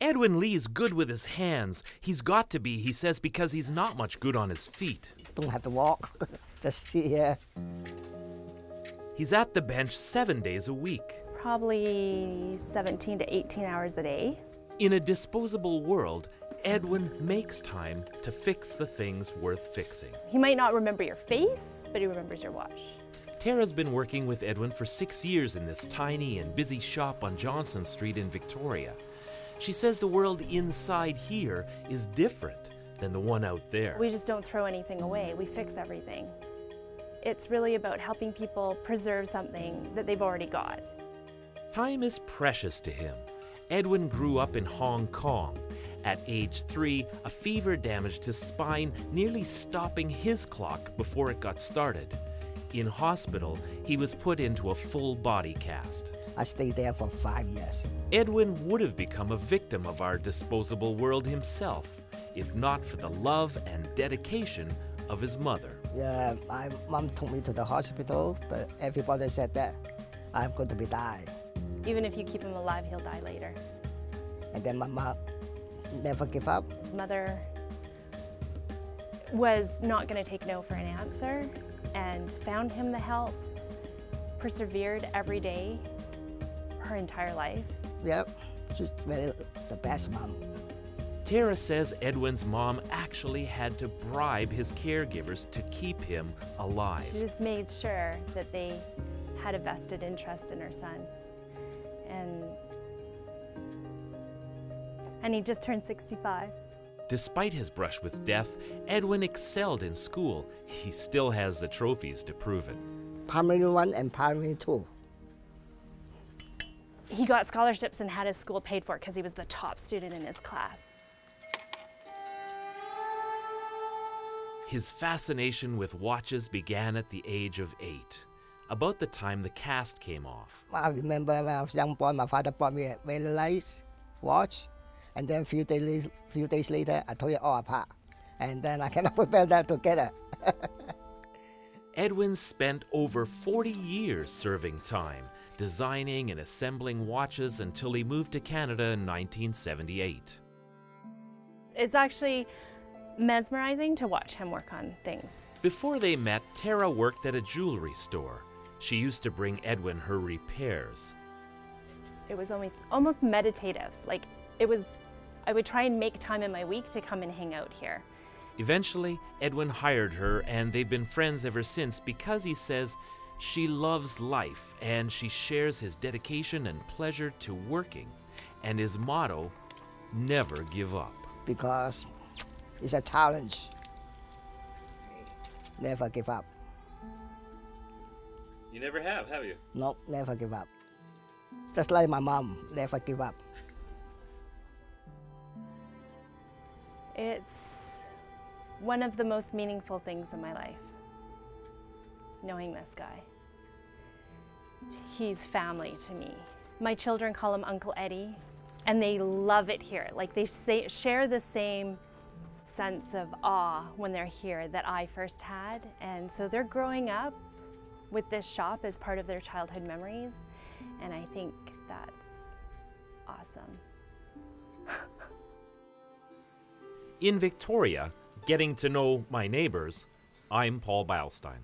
Edwin Lee's good with his hands. He's got to be, he says, because he's not much good on his feet. Don't have to walk, just sit here. He's at the bench 7 days a week. Probably 17 to 18 hours a day. In a disposable world, Edwin makes time to fix the things worth fixing. He might not remember your face, but he remembers your watch. Tara's been working with Edwin for 6 years in this tiny and busy shop on Johnson Street in Victoria. She says the world inside here is different than the one out there. We just don't throw anything away. We fix everything. It's really about helping people preserve something that they've already got. Time is precious to him. Edwin grew up in Hong Kong. At age 3, a fever damaged his spine, nearly stopping his clock before it got started. In hospital, he was put into a full body cast. I stayed there for 5 years. Edwin would have become a victim of our disposable world himself, if not for the love and dedication of his mother. Yeah, my mom took me to the hospital, but everybody said that I'm going to be die. Even if you keep him alive, he'll die later. And then my mom never give up. His mother was not going to take no for an answer and found him the help, persevered every day, her entire life. Yep, she's really the best mom. Tara says Edwin's mom actually had to bribe his caregivers to keep him alive. She just made sure that they had a vested interest in her son. And he just turned 65. Despite his brush with death, Edwin excelled in school. He still has the trophies to prove it. Primary 1 and primary 2. He got scholarships and had his school paid for because he was the top student in his class. His fascination with watches began at the age of 8, about the time the cast came off. I remember when I was a young boy, my father bought me a very nice watch. And then a few days later, I tore it all apart. And then I cannot put that together. Edwin spent over 40 years serving time, designing and assembling watches until he moved to Canada in 1978. It's actually mesmerizing to watch him work on things. Before they met, Tara worked at a jewelry store. She used to bring Edwin her repairs. It was almost meditative. I would try and make time in my week to come and hang out here. Eventually, Edwin hired her, and they've been friends ever since because he says she loves life and she shares his dedication and pleasure to working, and his motto, never give up. Because it's a challenge. Never give up. You never have you? No, never give up. Just like my mom, never give up. It's one of the most meaningful things in my life, knowing this guy. He's family to me. My children call him Uncle Eddie, and they love it here. Like they share the same sense of awe when they're here that I first had. And so they're growing up with this shop as part of their childhood memories, and I think that's awesome. In Victoria, getting to know my neighbors, I'm Paul Beilstein.